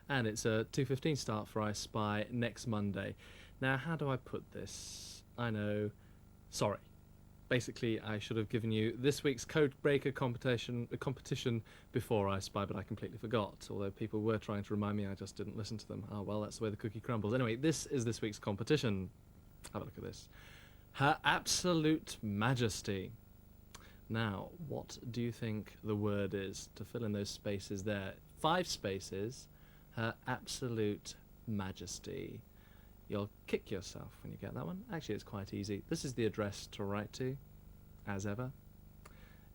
and it's a 2:15 start for I Spy next Monday. Now, how do I put this? I know. Sorry. Basically, I should have given you this week's Codebreaker competition before I Spy, but I completely forgot. Although people were trying to remind me, I just didn't listen to them. Oh, well, that's the way the cookie crumbles. Anyway, this is this week's competition. Have a look at this. Her Absolute Majesty. Now, what do you think the word is to fill in those spaces there? 5 spaces. Her Absolute Majesty. You'll kick yourself when you get that one. Actually, it's quite easy. This is the address to write to, as ever.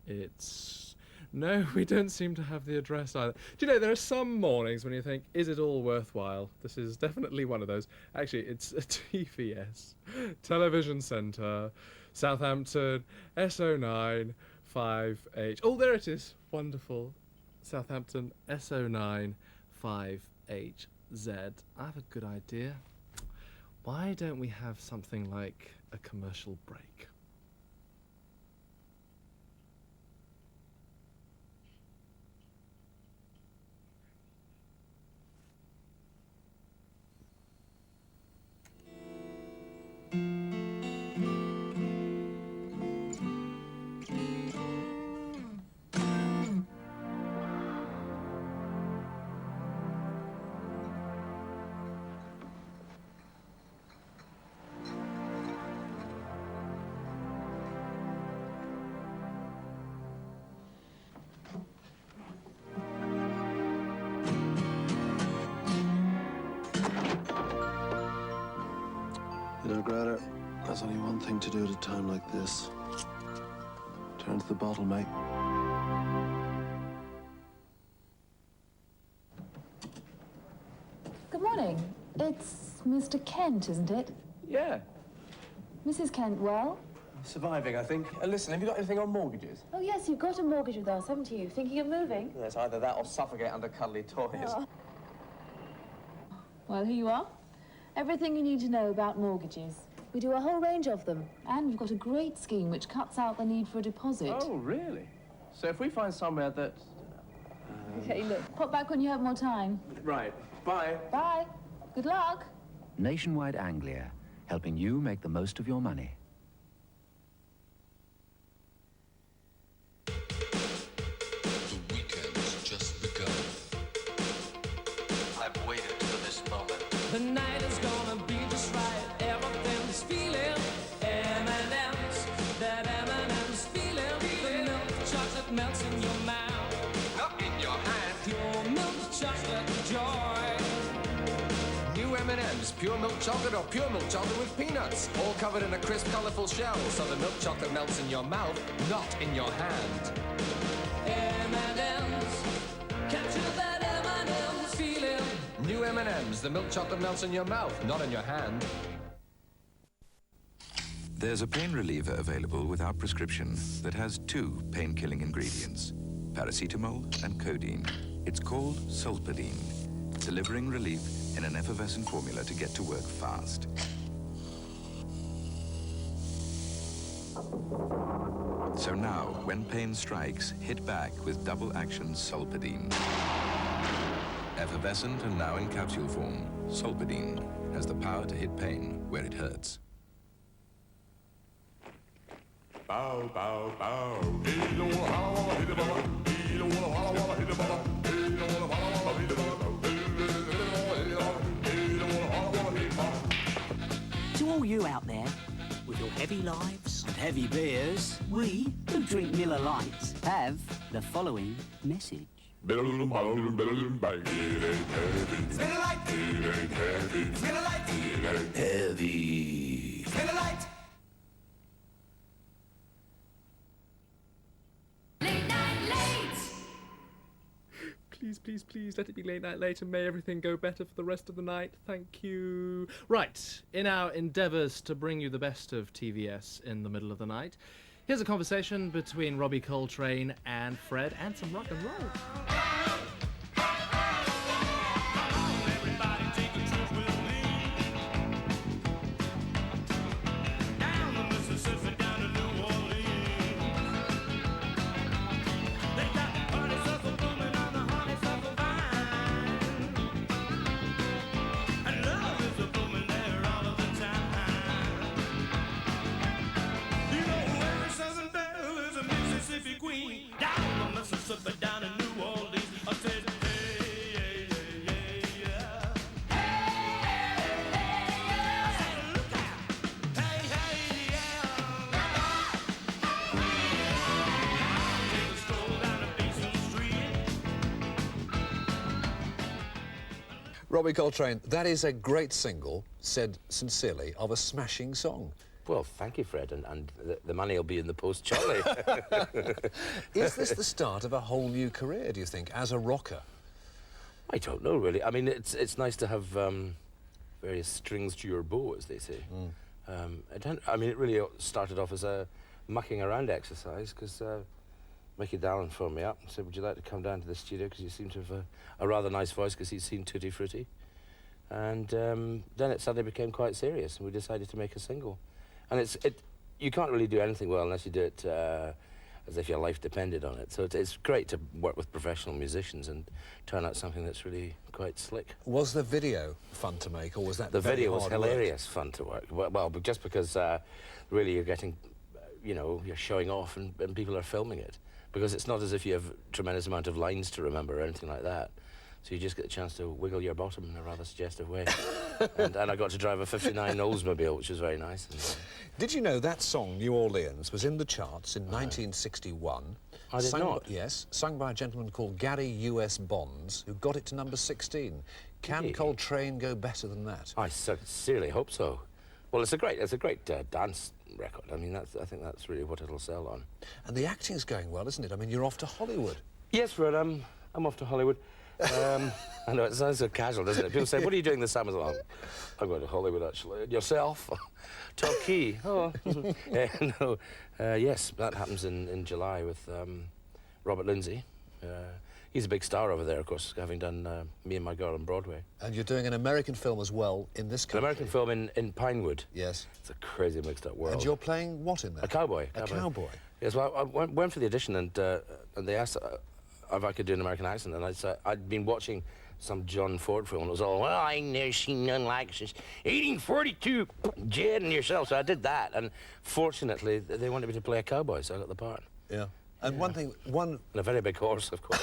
It's... No, we don't seem to have the address either. Do you know, there are some mornings when you think, is it all worthwhile? This is definitely one of those. Actually, it's a TVS, Television Centre, Southampton, SO9 5H. Oh, there it is. Wonderful. Southampton, SO9 5HZ. I have a good idea. Why don't we have something like a commercial break? You know, Greta, there's only one thing to do at a time like this. Turn to the bottle, mate. Good morning. It's Mr. Kent, isn't it? Yeah. Mrs. Kent, well? Surviving, I think. Listen, have you got anything on mortgages? Oh, yes, you've got a mortgage with us, haven't you? Thinking of moving? It's either that or suffocate under cuddly toys. Oh. Well, here you are. Everything you need to know about mortgages. We do a whole range of them. And we've got a great scheme which cuts out the need for a deposit. Oh, really? So if we find somewhere that... Okay, look, pop back when you have more time. Right. Bye. Bye. Good luck. Nationwide Anglia, helping you make the most of your money. The weekend's just begun. I've waited for this moment. The night is gonna be just right. Everything's feeling M&M's. That M&M's feeling. The milk chocolate melts in your mouth. Not in your hand. Pure milk chocolate joy. New M&M's, pure milk chocolate or pure milk chocolate with peanuts. All covered in a crisp, colourful shell, so the milk chocolate melts in your mouth, not in your hand. M&M's. Capture that M&M's feeling. New M&M's, the milk chocolate melts in your mouth, not in your hand. There's a pain reliever available without prescription that has 2 pain-killing ingredients, paracetamol and codeine. It's called Solpadeine, delivering relief in an effervescent formula to get to work fast. So now, when pain strikes, hit back with double-action Solpadeine. Effervescent and now in capsule form, Solpadeine has the power to hit pain where it hurts. Bow, bow, bow. To all you out there, with your heavy lives and heavy beers, we, who drink Miller Lights, have the following message. Heavy. Please, please, please, let it be late night late and may everything go better for the rest of the night. Thank you. Right, in our endeavours to bring you the best of TVS in the middle of the night, here's a conversation between Robbie Coltrane and Fred and some rock and roll. Robbie Coltrane, that is a great single, said sincerely, of a smashing song. Well, thank you, Fred, and the money will be in the post shortly. Is this the start of a whole new career, do you think, as a rocker? I don't know, really. I mean, it's nice to have various strings to your bow, as they say. I mean, it really started off as a mucking around exercise, because Mickey Dallin phoned me up and said, would you like to come down to the studio, because you seem to have a rather nice voice, because he'd seen Tutti Frutti. And then it suddenly became quite serious, and we decided to make a single. And you can't really do anything well unless you do it as if your life depended on it. So it's great to work with professional musicians and turn out something that's really quite slick. Was the video fun to make, or was that the very video was hard hilarious fun to work? Well, but just because really you're getting, you know, you're showing off and people are filming it. Because it's not as if you have a tremendous amount of lines to remember or anything like that. So you just get a chance to wiggle your bottom in a rather suggestive way. and I got to drive a 59 Oldsmobile, which was very nice. And, Did you know that song, New Orleans, was in the charts in 1961? I did not. Yes, sung by a gentleman called Gary U.S. Bonds, who got it to number 16. Can Coltrane go better than that? I sincerely hope so. Well, it's a great dance record. I mean, I think that's really what it'll sell on. And the acting's going well, isn't it? I mean, you're off to Hollywood. Yes, Fred, I'm off to Hollywood. I know, it sounds so casual, doesn't it? People say, what are you doing this summer? I'm going to Hollywood, actually. Yourself? Turkey? Oh. No. Yes, that happens in July with Robert Lindsay. He's a big star over there, of course, having done Me and My Girl on Broadway. And you're doing an American film as well in this country. An American film in Pinewood. Yes. It's a crazy mixed-up world. And you're playing what in there? A cowboy. A cowboy? Yes, well, I went for the audition and they asked if I could do an American accent, and I said I'd been watching some John Ford film, and it was all, well, I ain't never seen none like since 1842, Jed and yourself, so I did that, and fortunately, they wanted me to play a cowboy, so I got the part. Yeah. And and a very big horse, of course.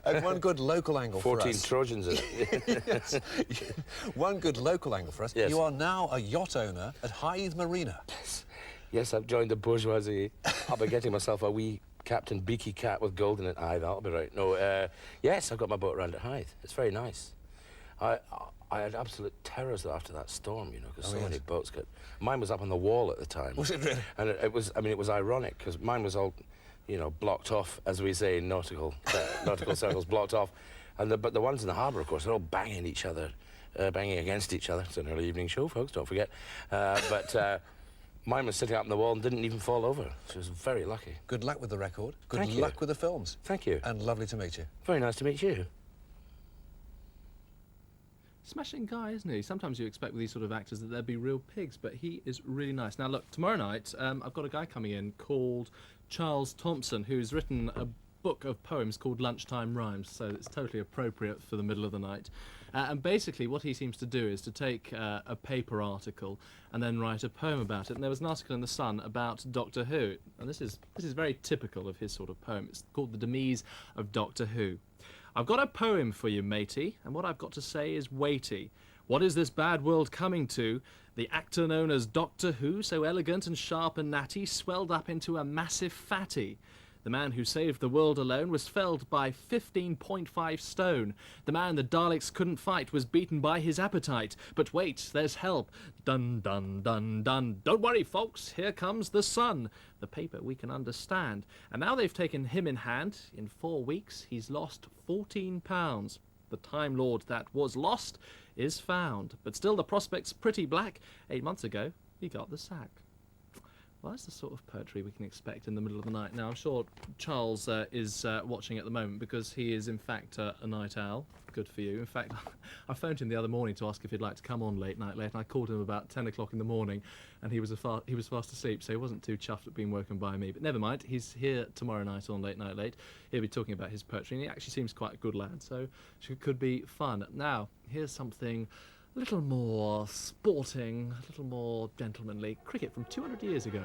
And one good local angle for us. 14 Trojans in it. Yes. One good local angle for us. Yes. You are now a yacht owner at Hythe Marina. Yes, I've joined the bourgeoisie. I'll be getting myself a wee Captain Beaky cat with gold in it. Aye, that'll be right. No, yes, I've got my boat around at Hythe. It's very nice. I had absolute terrors after that storm, you know, because so many boats got... Mine was up on the wall at the time. Was it really? And it was, I mean, it was ironic, because mine was all, you know, blocked off, as we say in nautical circles, blocked off. But the ones in the harbour, of course, they're all banging each other, banging against each other. It's an early evening show, folks, don't forget. Mine was sitting up on the wall and didn't even fall over. So I was very lucky. Good luck with the record. Good Thank you. luck with the films. Thank you. And lovely to meet you. Very nice to meet you. Smashing guy, isn't he? Sometimes you expect with these sort of actors that they'd be real pigs, but he is really nice. Now, look, tomorrow night, I've got a guy coming in called Charles Thompson, who's written a book of poems called Lunchtime Rhymes, so it's totally appropriate for the middle of the night. And basically what he seems to do is to take a paper article and then write a poem about it. And there was an article in The Sun about Doctor Who, and this is very typical of his sort of poem. It's called The Demise of Doctor Who. I've got a poem for you, matey, and what I've got to say is weighty. What is this bad world coming to? The actor known as Doctor Who, so elegant and sharp and natty, swelled up into a massive fatty. The man who saved the world alone was felled by 15.5 stone. The man the Daleks couldn't fight was beaten by his appetite. But wait, there's help. Dun, dun, dun, dun. Don't worry, folks, here comes the Sun. The paper we can understand. And now they've taken him in hand. In 4 weeks, he's lost 14 pounds. The Time Lord that was lost is found. But still the prospect's pretty black. 8 months ago, he got the sack. Well, that's the sort of poetry we can expect in the middle of the night. Now, I'm sure Charles is watching at the moment because he is, in fact, a night owl. Good for you. In fact, I phoned him the other morning to ask if he'd like to come on late, and I called him about 10 o'clock in the morning, and he was fast asleep, so he wasn't too chuffed at being woken by me. But never mind, he's here tomorrow night on Late Night Late. He'll be talking about his poetry, and he actually seems quite a good lad, so it could be fun. Now, here's something a little more sporting, a little more gentlemanly. Cricket from 200 years ago.